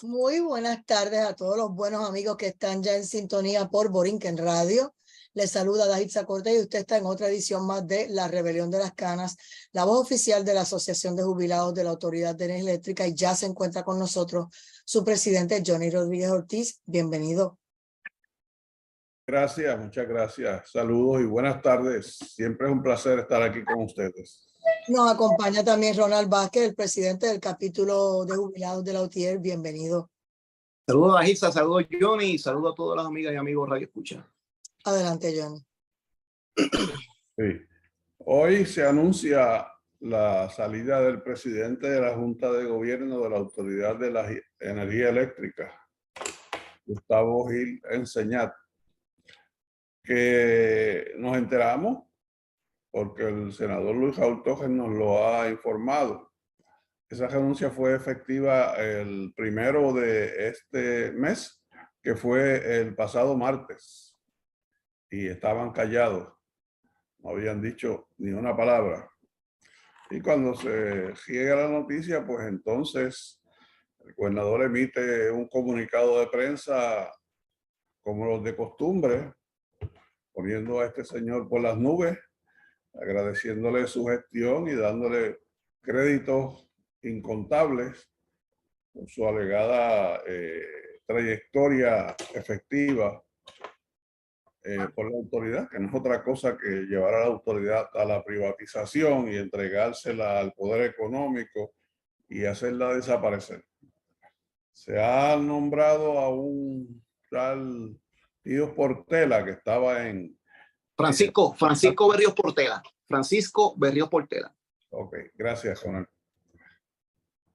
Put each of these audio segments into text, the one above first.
Muy buenas tardes a todos los buenos amigos que están ya en sintonía por Borinquen Radio. Les saluda Daitza Cortés y usted está en otra edición más de La Rebelión de las Canas, la voz oficial de la Asociación de Jubilados de la Autoridad de Energía Eléctrica, y ya se encuentra con nosotros su presidente Johnny Rodríguez Ortiz. Bienvenido. Gracias, muchas gracias. Saludos y buenas tardes. Siempre es un placer estar aquí con ustedes. Nos acompaña también Ronald Vázquez, el presidente del capítulo de jubilados de la UTIER. Bienvenido. Saludos a Gisa, saludos a Johnny y saludos a todas las amigas y amigos Radio Escucha. Adelante, Johnny. Sí. Hoy se anuncia la salida del presidente de la Junta de Gobierno de la Autoridad de la Energía Eléctrica, Gustavo Gil Enseñat, que nos enteramos porque el senador Luis Raúl Torres nos lo ha informado. Esa renuncia fue efectiva el 1 de este mes, que fue el pasado martes, y estaban callados, no habían dicho ni una palabra. Y cuando se llega la noticia, pues entonces el gobernador emite un comunicado de prensa como los de costumbre, poniendo a este señor por las nubes, agradeciéndole su gestión y dándole créditos incontables por su alegada trayectoria efectiva por la autoridad, que no es otra cosa que llevar a la autoridad a la privatización y entregársela al poder económico y hacerla desaparecer. Se ha nombrado a un tal Tío Portela que estaba en... Francisco Berríos Portela. Francisco Berríos Portela. Ok, gracias, Jonel.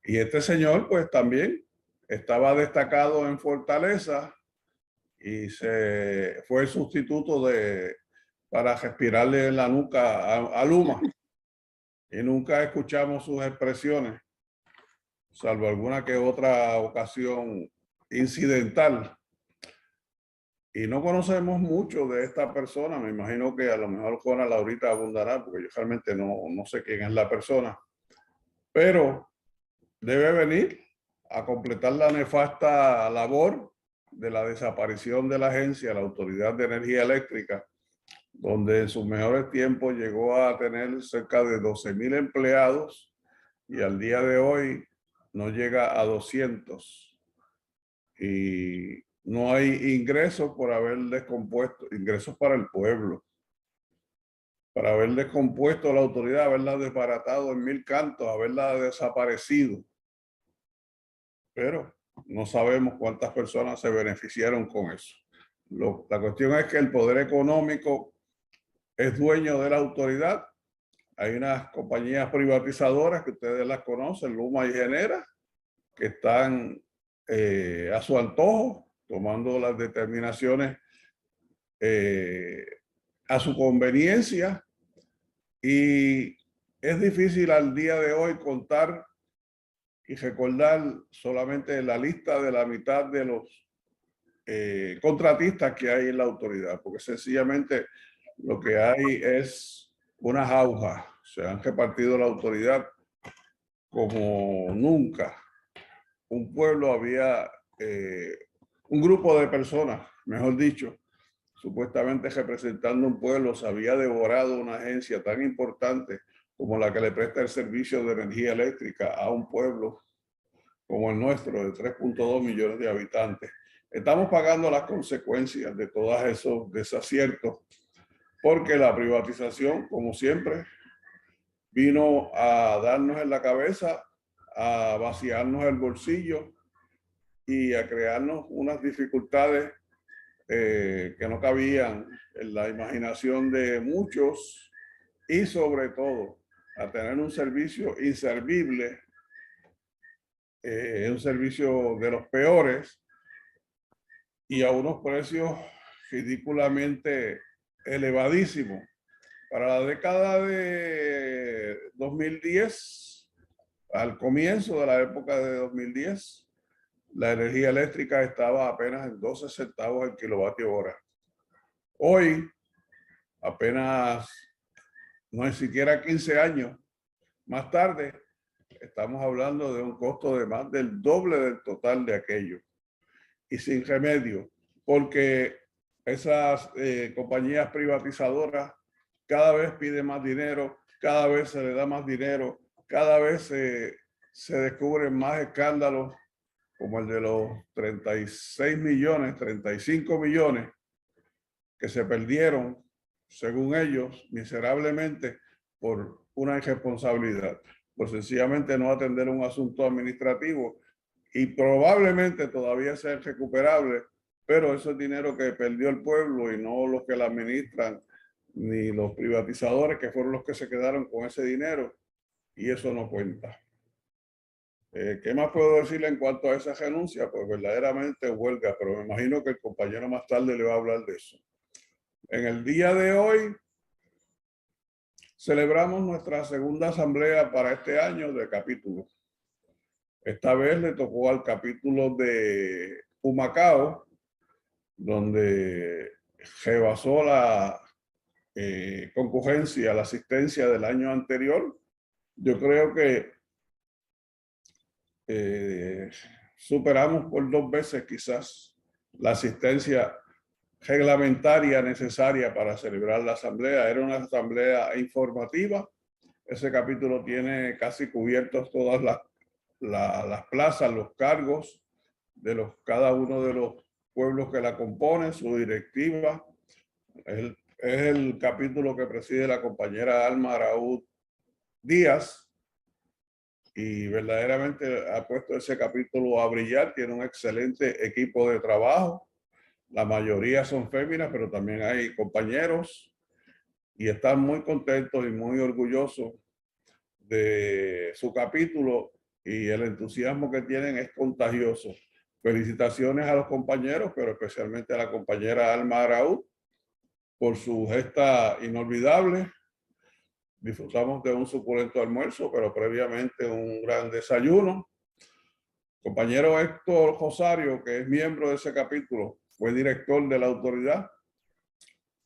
Y este señor, pues también estaba destacado en Fortaleza y fue el sustituto para respirarle en la nuca a Luma. Y nunca escuchamos sus expresiones, salvo alguna que otra ocasión incidental. Y no conocemos mucho de esta persona. Me imagino que a lo mejor Jonal ahorita abundará, porque yo realmente no sé quién es la persona. Pero debe venir a completar la nefasta labor de la desaparición de la agencia, la Autoridad de Energía Eléctrica, donde en sus mejores tiempos llegó a tener cerca de 12,000 empleados y al día de hoy no llega a 200. Y no hay ingresos por haber descompuesto, ingresos para el pueblo, para haber descompuesto la autoridad, haberla desbaratado en 1000 cantos, haberla desaparecido. Pero no sabemos cuántas personas se beneficiaron con eso. La cuestión es que el poder económico es dueño de la autoridad. Hay unas compañías privatizadoras que ustedes las conocen, Luma y Genera, que están a su antojo, tomando las determinaciones a su conveniencia. Y es difícil al día de hoy contar y recordar solamente la lista de la mitad de los contratistas que hay en la autoridad, porque sencillamente lo que hay es una jauja. Se han repartido la autoridad como nunca. Un pueblo había, un grupo de personas, mejor dicho, supuestamente representando un pueblo, se había devorado una agencia tan importante como la que le presta el servicio de energía eléctrica a un pueblo como el nuestro, de 3.2 millones de habitantes. Estamos pagando las consecuencias de todos esos desaciertos, porque la privatización, como siempre, vino a darnos en la cabeza, a vaciarnos el bolsillo y a crearnos unas dificultades que no cabían en la imaginación de muchos, y sobre todo a tener un servicio inservible, un servicio de los peores y a unos precios ridículamente elevadísimos. Para la década de 2010, al comienzo de la época de 2010, la energía eléctrica estaba apenas en 12 centavos el kilovatio hora. Hoy, apenas no es siquiera 15 años más tarde, estamos hablando de un costo de más del doble del total de aquello. Y sin remedio, porque esas compañías privatizadoras cada vez piden más dinero, cada vez se le da más dinero, cada vez se descubren más escándalos, como el de los 36 millones, 35 millones que se perdieron, según ellos, miserablemente por una irresponsabilidad, por sencillamente no atender un asunto administrativo y probablemente todavía sea recuperable, pero eso es dinero que perdió el pueblo y no los que la administran ni los privatizadores, que fueron los que se quedaron con ese dinero, y eso no cuenta. ¿Qué más puedo decirle en cuanto a esa renuncia? Pues verdaderamente huelga, pero me imagino que el compañero más tarde le va a hablar de eso. En el día de hoy celebramos nuestra segunda asamblea para este año de capítulo. Esta vez le tocó al capítulo de Humacao, donde rebasó la concurrencia, la asistencia del año anterior. Yo creo que superamos por 2 veces quizás la asistencia reglamentaria necesaria para celebrar la asamblea. Era una asamblea informativa. Ese capítulo tiene casi cubiertos todas las plazas, los cargos de cada uno de los pueblos que la componen, su directiva. Es el capítulo que preside la compañera Alma Araúz Díaz, y verdaderamente ha puesto ese capítulo a brillar. Tiene un excelente equipo de trabajo. La mayoría son féminas, pero también hay compañeros, y están muy contentos y muy orgullosos de su capítulo, y el entusiasmo que tienen es contagioso. Felicitaciones a los compañeros, pero especialmente a la compañera Alma Araúz por su gesta inolvidable. Disfrutamos de un suculento almuerzo, pero previamente un gran desayuno. Compañero Héctor Rosario, que es miembro de ese capítulo, fue director de la autoridad,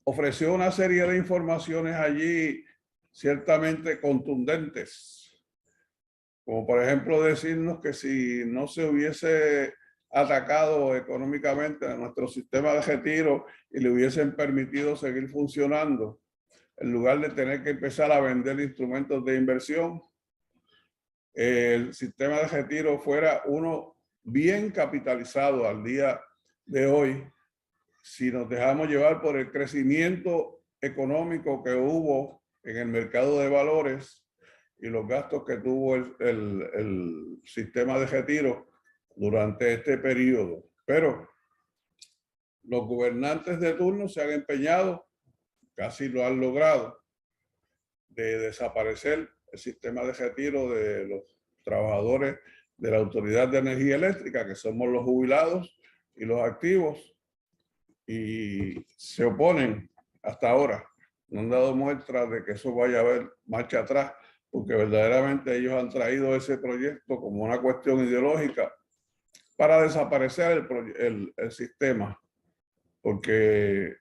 ofreció una serie de informaciones allí ciertamente contundentes, como por ejemplo decirnos que si no se hubiese atacado económicamente a nuestro sistema de retiro y le hubiesen permitido seguir funcionando, en lugar de tener que empezar a vender instrumentos de inversión, el sistema de retiro fuera uno bien capitalizado al día de hoy, si nos dejamos llevar por el crecimiento económico que hubo en el mercado de valores y los gastos que tuvo el sistema de retiro durante este periodo. Pero los gobernantes de turno se han empeñado, casi lo han logrado, de desaparecer el sistema de retiro de los trabajadores de la Autoridad de Energía Eléctrica, que somos los jubilados y los activos, y se oponen hasta ahora. No han dado muestras de que eso vaya a haber marcha atrás, porque verdaderamente ellos han traído ese proyecto como una cuestión ideológica para desaparecer el sistema, porque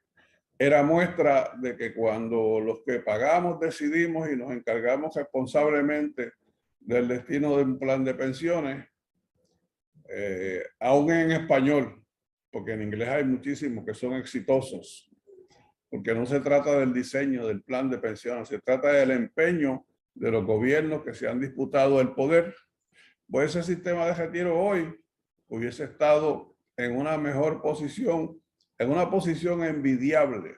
era muestra de que cuando los que pagamos decidimos y nos encargamos responsablemente del destino de un plan de pensiones, aún en español, porque en inglés hay muchísimos que son exitosos, porque no se trata del diseño del plan de pensiones, se trata del empeño de los gobiernos que se han disputado el poder. Pues ese sistema de retiro hoy hubiese estado en una mejor posición, en una posición envidiable,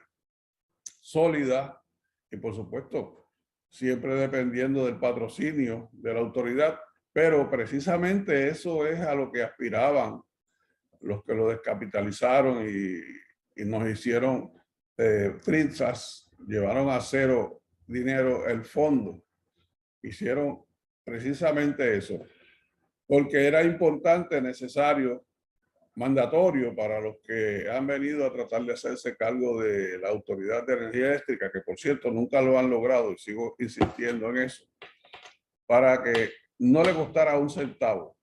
sólida, y por supuesto siempre dependiendo del patrocinio de la autoridad, pero precisamente eso es a lo que aspiraban los que lo descapitalizaron y nos hicieron trizas, llevaron a cero dinero el fondo. Hicieron precisamente eso, porque era importante, necesario, mandatorio para los que han venido a tratar de hacerse cargo de la Autoridad de Energía Eléctrica, que por cierto nunca lo han logrado y sigo insistiendo en eso, para que no le costara un centavo.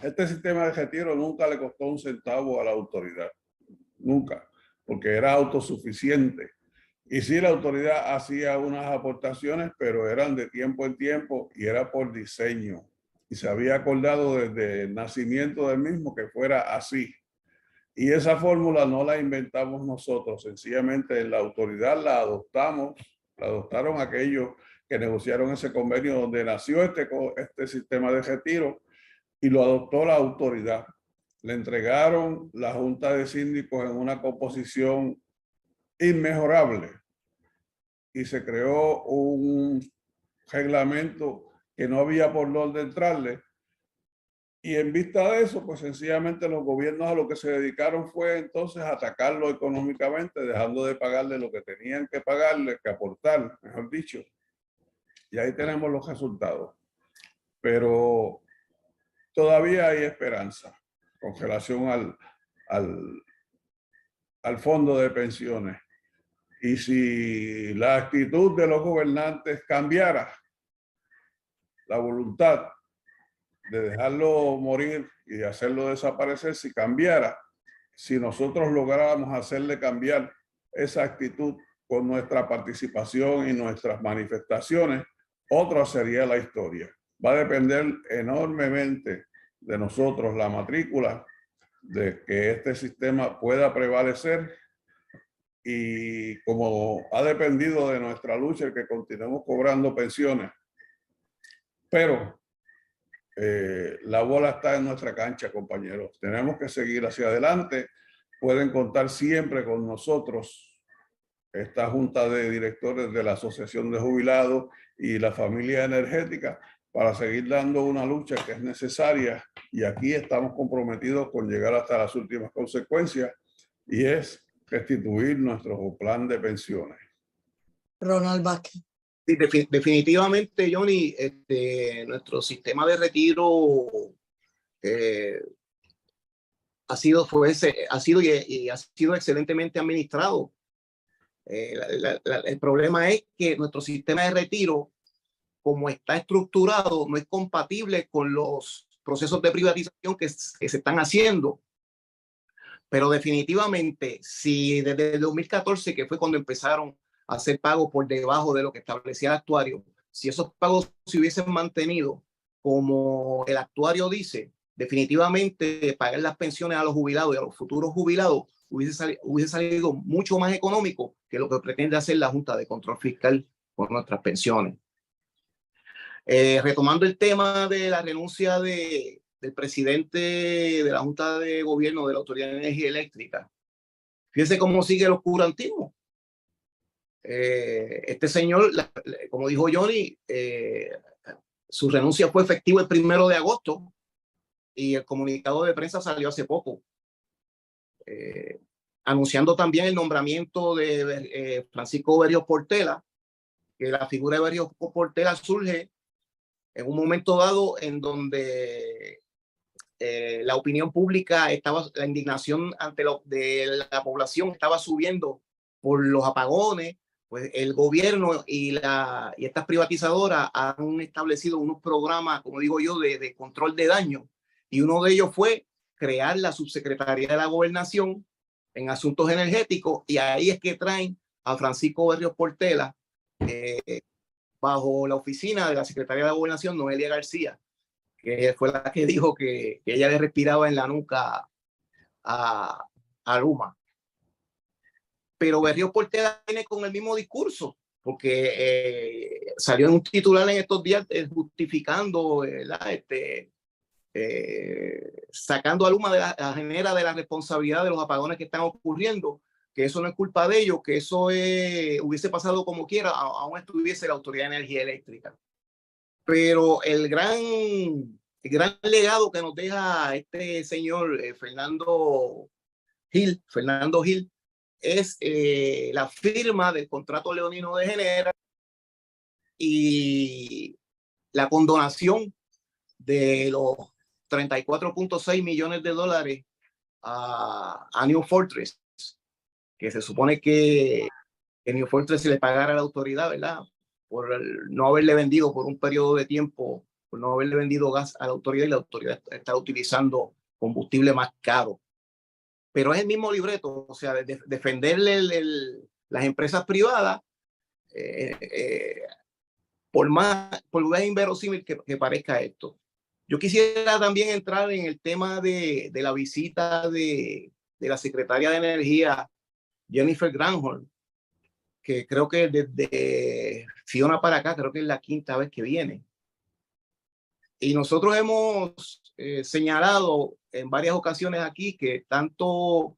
Este sistema de retiro nunca le costó un centavo a la autoridad, nunca, porque era autosuficiente. Y sí, la autoridad hacía unas aportaciones, pero eran de tiempo en tiempo y era por diseño. Y se había acordado desde el nacimiento del mismo que fuera así. Y esa fórmula no la inventamos nosotros, sencillamente la autoridad la adoptamos, la adoptaron aquellos que negociaron ese convenio donde nació este sistema de retiro y lo adoptó la autoridad. Le entregaron la Junta de Síndicos en una composición inmejorable y se creó un reglamento que no había por dónde entrarle. Y en vista de eso, pues sencillamente los gobiernos a lo que se dedicaron fue entonces a atacarlo económicamente, dejando de pagarle lo que tenían que pagarle, que aportar, mejor dicho. Y ahí tenemos los resultados. Pero todavía hay esperanza con relación al fondo de pensiones. Y si la actitud de los gobernantes cambiara, la voluntad de dejarlo morir y de hacerlo desaparecer, si cambiara, si nosotros lográramos hacerle cambiar esa actitud con nuestra participación y nuestras manifestaciones, otra sería la historia. Va a depender enormemente de nosotros la matrícula, de que este sistema pueda prevalecer y como ha dependido de nuestra lucha el que continuemos cobrando pensiones. Pero la bola está en nuestra cancha, compañeros. Tenemos que seguir hacia adelante. Pueden contar siempre con nosotros, esta junta de directores de la Asociación de Jubilados y la Familia Energética, para seguir dando una lucha que es necesaria. Y aquí estamos comprometidos con llegar hasta las últimas consecuencias, y es restituir nuestro plan de pensiones. Ronald Vázquez. Sí, definitivamente, Johnny, nuestro sistema de retiro ha sido excelentemente administrado. El problema es que nuestro sistema de retiro, como está estructurado, no es compatible con los procesos de privatización que se están haciendo. Pero definitivamente, si desde el 2014, que fue cuando empezaron a hacer pagos por debajo de lo que establecía el actuario, si esos pagos se hubiesen mantenido como el actuario dice, definitivamente pagar las pensiones a los jubilados y a los futuros jubilados hubiese salido mucho más económico que lo que pretende hacer la Junta de Control Fiscal con nuestras pensiones. Retomando el tema de la renuncia del presidente de la Junta de Gobierno de la Autoridad de Energía Eléctrica, fíjense cómo sigue el oscurantismo. Este señor, como dijo Johnny, su renuncia fue efectiva el 1 de agosto y el comunicado de prensa salió hace poco, anunciando también el nombramiento de Francisco Berríos Portela, que la figura de Berríos Portela surge en un momento dado en donde la opinión pública la indignación de la población estaba subiendo por los apagones. Pues el gobierno y estas privatizadoras han establecido unos programas, como digo yo, de control de daño. Y uno de ellos fue crear la subsecretaría de la Gobernación en asuntos energéticos. Y ahí es que traen a Francisco Berríos Portela bajo la oficina de la secretaria de la Gobernación, Noelia García, que fue la que dijo que ella le respiraba en la nuca a Luma. Pero Berríos Portela viene con el mismo discurso, porque salió en un titular en estos días justificando, sacando a Luma de la genera de la responsabilidad de los apagones que están ocurriendo, que eso no es culpa de ellos, que eso hubiese pasado como quiera, aún estuviese la Autoridad de Energía Eléctrica. Pero el gran legado que nos deja este señor Fernando Gil, es la firma del contrato leonino de Genera y la condonación de los $34.6 millones a New Fortress, que se supone que New Fortress se le pagara a la autoridad, ¿verdad? Por no haberle vendido por un periodo de tiempo, por no haberle vendido gas a la autoridad, y la autoridad está utilizando combustible más caro. Pero es el mismo libreto, o sea, defenderle las empresas privadas, por más inverosímil que parezca esto. Yo quisiera también entrar en el tema de la visita de la secretaria de Energía, Jennifer Granholm, que creo que desde Fiona para acá, creo que es la 5ª vez que viene. Y nosotros hemos señalado en varias ocasiones aquí que tanto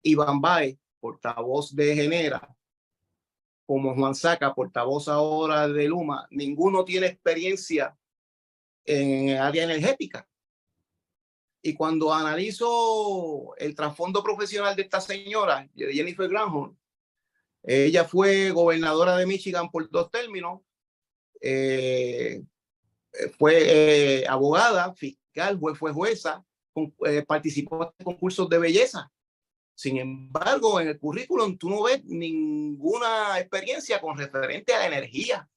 Iván Baez, portavoz de Genera, como Juan Saca, portavoz ahora de Luma, ninguno tiene experiencia en el área energética. Y cuando analizo el trasfondo profesional de esta señora, Jennifer Granholm, ella fue gobernadora de Michigan por 2 términos, fue abogada, fiscal, fue jueza, participó en concursos de belleza. Sin embargo, en el currículum tú no ves ninguna experiencia con referente a la energía.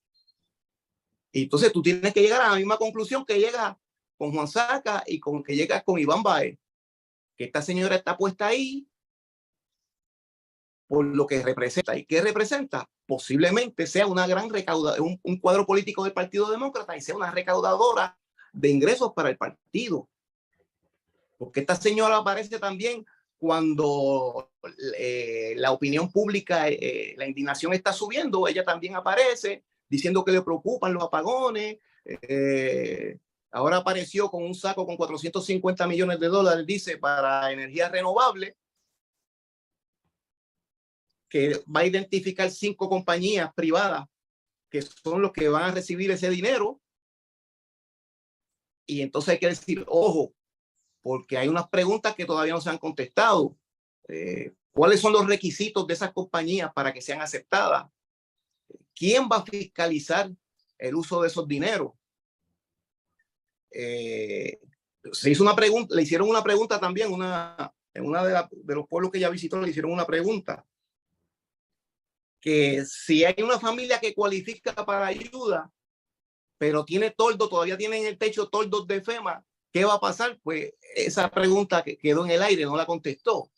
Y entonces tú tienes que llegar a la misma conclusión que llega con Juan Saca y con que llegas con Iván Baez, que esta señora está puesta ahí por lo que representa. ¿Y qué representa? Posiblemente sea una gran recaudadora, un cuadro político del Partido Demócrata y sea una recaudadora de ingresos para el partido. Porque esta señora aparece también cuando la opinión pública, la indignación está subiendo, ella también aparece diciendo que le preocupan los apagones. Ahora apareció con un saco con $450 millones, dice, para energía renovable, que va a identificar 5 compañías privadas que son los que van a recibir ese dinero. Y entonces hay que decir, ojo, porque hay unas preguntas que todavía no se han contestado. ¿Cuáles son los requisitos de esas compañías para que sean aceptadas? ¿Quién va a fiscalizar el uso de esos dineros? Se hizo una pregunta, le hicieron una pregunta también, en una de los pueblos que ella visitó, le hicieron una pregunta, que si hay una familia que cualifica para ayuda, pero tiene toldo, todavía tienen en el techo toldos de FEMA, ¿qué va a pasar? Pues esa pregunta que quedó en el aire, no la contestó.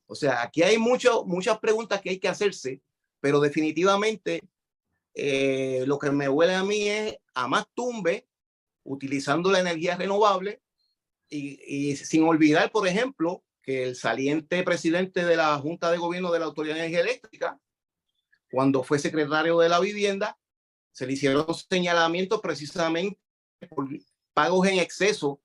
O sea, aquí hay muchas preguntas que hay que hacerse, pero definitivamente lo que me huele a mí es a más tumbe utilizando la energía renovable y sin olvidar, por ejemplo, que el saliente presidente de la Junta de Gobierno de la Autoridad de Energía Eléctrica, cuando fue secretario de la Vivienda, se le hicieron señalamientos precisamente por pagos en exceso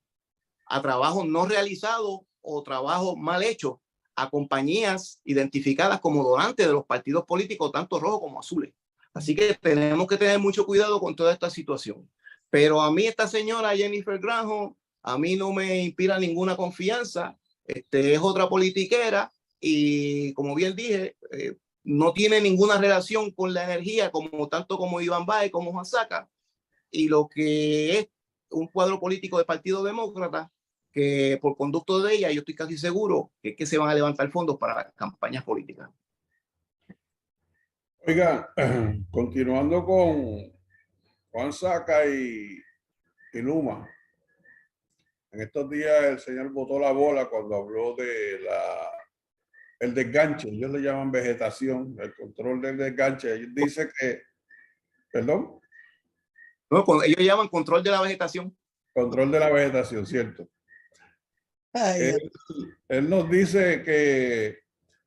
a trabajos no realizados o trabajos mal hechos a compañías identificadas como donantes de los partidos políticos, tanto rojos como azules. Así que tenemos que tener mucho cuidado con toda esta situación. Pero a mí esta señora Jennifer Granholm, a mí no me inspira ninguna confianza. Es otra politiquera y, como bien dije, no tiene ninguna relación con la energía, tanto como Iván Baez, como Juan Saca, y lo que es un cuadro político del Partido Demócrata, que por conducto de ella, yo estoy casi seguro que se van a levantar fondos para las campañas políticas. Oiga, continuando con Juan Saca y Luma, en estos días el señor botó la bola cuando habló de el desganche. Ellos le llaman vegetación, el control del desganche. Ellos dicen que, perdón. No, ellos llaman control de la vegetación. Control de la vegetación, cierto. Él nos dice que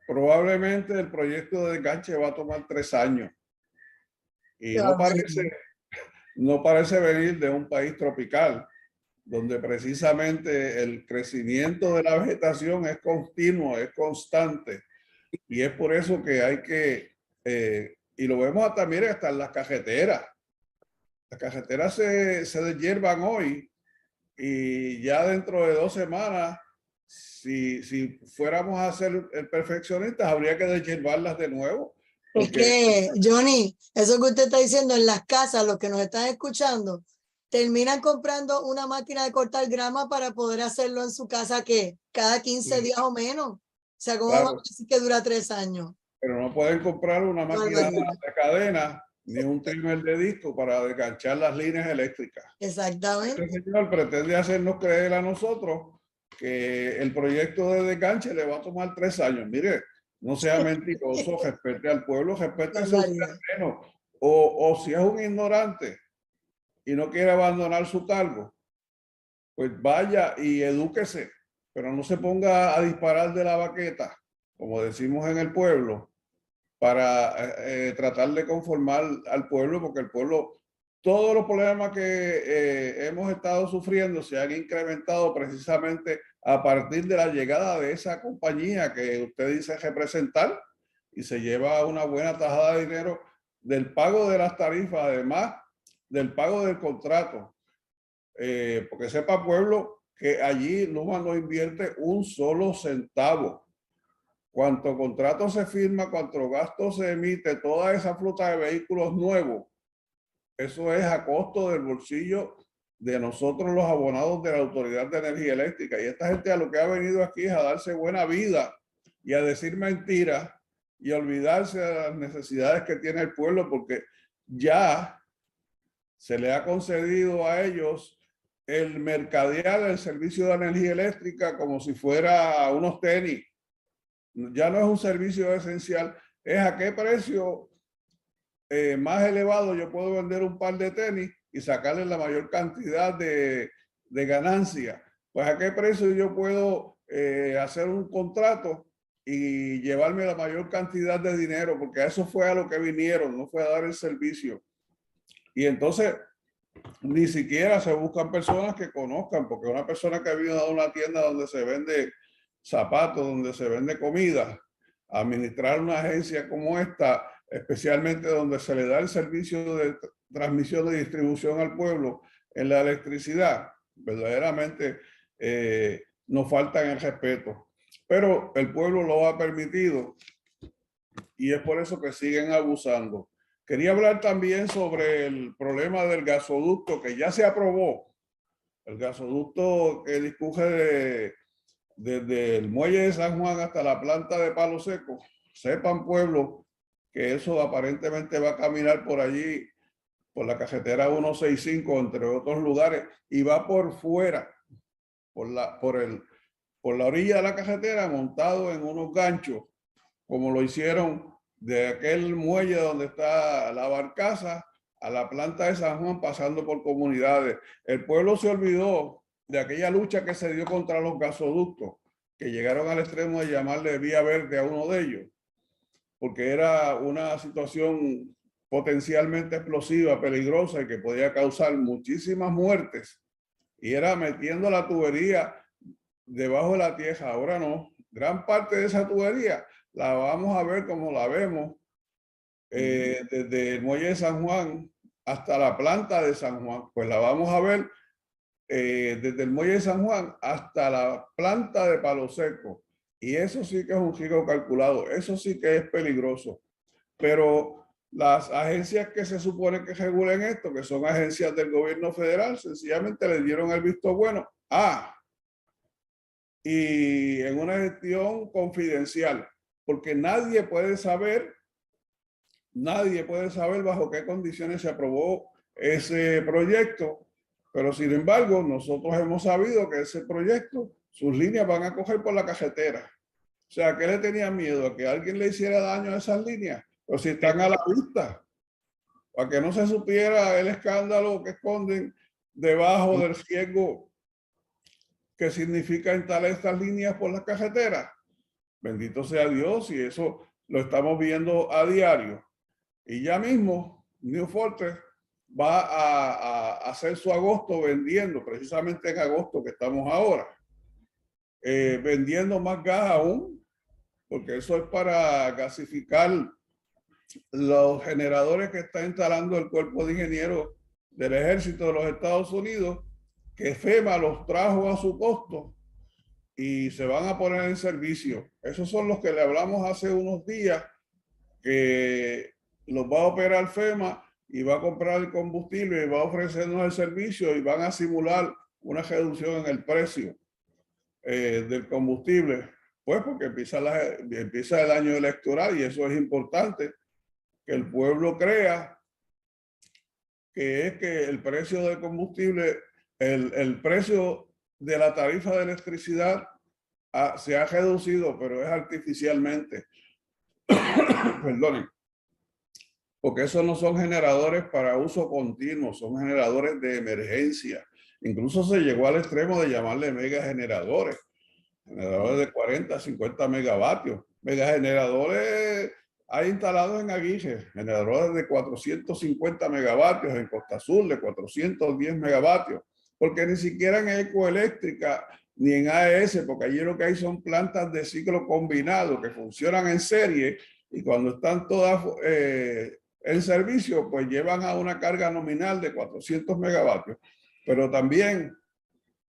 probablemente el proyecto de desganche va a tomar 3 años. Y no parece venir de un país tropical, donde precisamente el crecimiento de la vegetación es continuo, es constante. Y es por eso que hay que, y lo vemos también hasta en las carreteras. Las carreteras se deshiervan hoy y ya dentro de 2 semanas, si fuéramos a ser perfeccionistas, habría que deshiervarlas de nuevo. Es que, Johnny, eso que usted está diciendo en las casas, los que nos están escuchando, terminan comprando una máquina de cortar grama para poder hacerlo en su casa, ¿qué? Cada 15 días o menos. O sea, ¿cómo vamos a decir que dura 3 años? Pero no pueden comprar una máquina de cadena ni un trimmer de disco para desganchar las líneas eléctricas. Exactamente. Este señor pretende hacernos creer a nosotros que el proyecto de desganche le va a tomar 3 años. Mire, no sea mentiroso, respete al pueblo, respete a su Barbaridad. terreno. O si es un ignorante y no quiere abandonar su cargo, pues vaya y edúquese, pero no se ponga a disparar de la baqueta, como decimos en el pueblo, para tratar de conformar al pueblo, porque el pueblo, todos los problemas que hemos estado sufriendo se han incrementado precisamente a partir de la llegada de esa compañía que usted dice representar y se lleva una buena tajada de dinero del pago de las tarifas, además del pago del contrato. Porque sepa pueblo que allí Luma no invierte un solo centavo. Cuánto contrato se firma, cuánto gasto se emite, toda esa flota de vehículos nuevos, eso es a costo del bolsillo de nosotros los abonados de la Autoridad de Energía Eléctrica. Y esta gente a lo que ha venido aquí es a darse buena vida y a decir mentiras y a olvidarse de las necesidades que tiene el pueblo, porque ya se le ha concedido a ellos el mercadear el servicio de energía eléctrica como si fuera unos tenis. Ya no es un servicio esencial, es a qué precio más elevado yo puedo vender un par de tenis y sacarle la mayor cantidad de ganancia. Pues a qué precio yo puedo hacer un contrato y llevarme la mayor cantidad de dinero, porque a eso fue a lo que vinieron, no fue a dar el servicio. Y entonces ni siquiera se buscan personas que conozcan, porque una persona que ha venido a una tienda donde se vende zapatos, donde se vende comida, administrar una agencia como esta, especialmente donde se le da el servicio de transmisión y distribución al pueblo en la electricidad, verdaderamente nos faltan el respeto. Pero el pueblo lo ha permitido y es por eso que siguen abusando. Quería hablar también sobre el problema del gasoducto que ya se aprobó. El gasoducto que discurre desde el muelle de San Juan hasta la planta de Palo Seco. Sepan, pueblo, que eso aparentemente va a caminar por allí, por la carretera 165, entre otros lugares, y va por fuera, por la orilla de la carretera, montado en unos ganchos, como lo hicieron de aquel muelle donde está la barcaza a la planta de San Juan, pasando por comunidades. El pueblo se olvidó de aquella lucha que se dio contra los gasoductos, que llegaron al extremo de llamarle vía verde a uno de ellos, porque era una situación potencialmente explosiva, peligrosa y que podía causar muchísimas muertes. Y era metiendo la tubería debajo de la tierra. Ahora no. Gran parte de esa tubería la vamos a ver como la vemos desde el muelle de San Juan hasta la planta de San Juan. Pues la vamos a ver desde el muelle de San Juan hasta la planta de Palo Seco. Y eso sí que es un giro calculado. Eso sí que es peligroso. Pero las agencias que se supone que regulen esto, que son agencias del gobierno federal, sencillamente le dieron el visto bueno. Y en una gestión confidencial, porque nadie puede saber bajo qué condiciones se aprobó ese proyecto, pero sin embargo nosotros hemos sabido que ese proyecto, sus líneas van a coger por la carretera. O sea, ¿qué le tenía miedo? ¿A que alguien le hiciera daño a esas líneas? Pero si están a la vista, para que no se supiera el escándalo que esconden debajo del riesgo que significa instalar estas líneas por las carreteras. Bendito sea Dios, y eso lo estamos viendo a diario. Y ya mismo New Fortress va a hacer su agosto vendiendo, precisamente en agosto que estamos ahora, vendiendo más gas aún, porque eso es para gasificar los generadores que está instalando el Cuerpo de Ingenieros del Ejército de los Estados Unidos, que FEMA los trajo a su costo y se van a poner en servicio. Esos son los que le hablamos hace unos días, que los va a operar FEMA y va a comprar el combustible y va a ofrecernos el servicio y van a simular una reducción en el precio del combustible. Pues porque empieza el año electoral y eso es importante, que el pueblo crea que es que el precio del combustible, el precio de la tarifa de electricidad se ha reducido, pero es artificialmente. Perdonen, porque esos no son generadores para uso continuo, son generadores de emergencia. Incluso se llegó al extremo de llamarle megageneradores, generadores de 40, 50 megavatios. Megageneradores hay instalados en Aguije, generadores de 450 megavatios, en Costa Azul de 410 megavatios, porque ni siquiera en Ecoeléctrica ni en AES, porque allí lo que hay son plantas de ciclo combinado que funcionan en serie y cuando están todas en servicio, pues llevan a una carga nominal de 400 megavatios. Pero también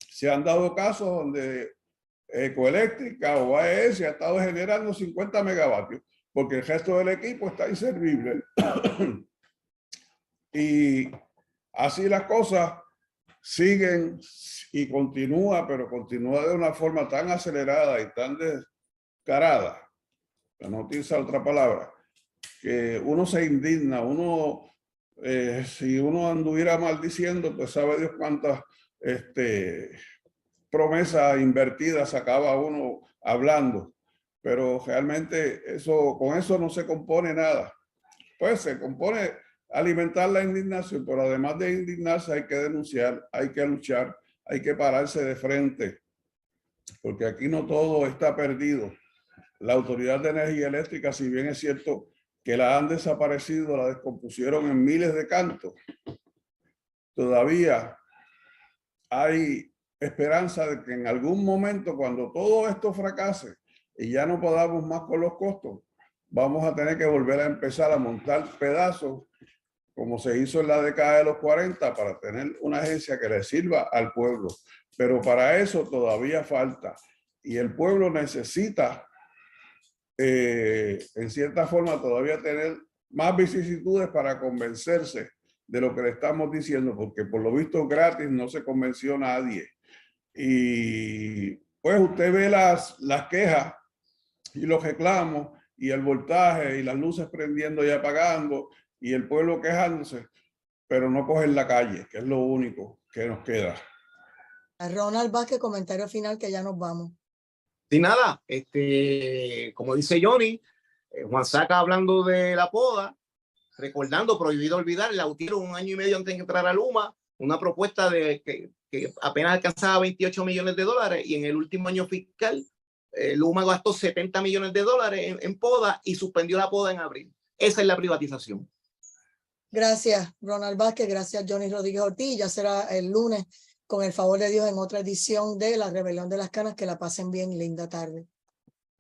se han dado casos donde Ecoeléctrica o AES ha estado generando 50 megavatios porque el resto del equipo está inservible. Y así las cosas siguen y continúa, pero continúa de una forma tan acelerada y tan descarada, para no utilizar otra palabra, que uno se indigna, si uno anduviera maldiciendo, pues sabe Dios cuántas promesas invertidas acaba uno hablando, pero realmente con eso no se compone nada. Pues se compone alimentar la indignación, pero además de indignarse hay que denunciar, hay que luchar, hay que pararse de frente, porque aquí no todo está perdido. La Autoridad de Energía Eléctrica, si bien es cierto que la han desaparecido, la descompusieron en miles de cantos, todavía hay esperanza de que en algún momento, cuando todo esto fracase y ya no podamos más con los costos, vamos a tener que volver a empezar a montar pedazos como se hizo en la década de los 40 para tener una agencia que le sirva al pueblo. Pero para eso todavía falta y el pueblo necesita en cierta forma todavía tener más vicisitudes para convencerse de lo que le estamos diciendo, porque por lo visto gratis no se convenció nadie. Y pues usted ve las quejas y los reclamos y el voltaje y las luces prendiendo y apagando y el pueblo quejándose, pero no cogen la calle, que es lo único que nos queda. Ronald Vázquez, comentario final que ya nos vamos. Sin nada, como dice Johnny, Juan Saca hablando de la poda, recordando, prohibido olvidar, la UTIERO 1 año y medio antes de entrar a Luma, una propuesta de que apenas alcanzaba 28 millones de dólares y en el último año fiscal Luma gastó 70 millones de dólares en poda y suspendió la poda en abril. Esa es la privatización. Gracias, Ronald Vázquez. Gracias, Johnny Rodríguez Ortiz. Ya será el lunes, con el favor de Dios, en otra edición de La Rebelión de las Canas. Que la pasen bien y linda tarde.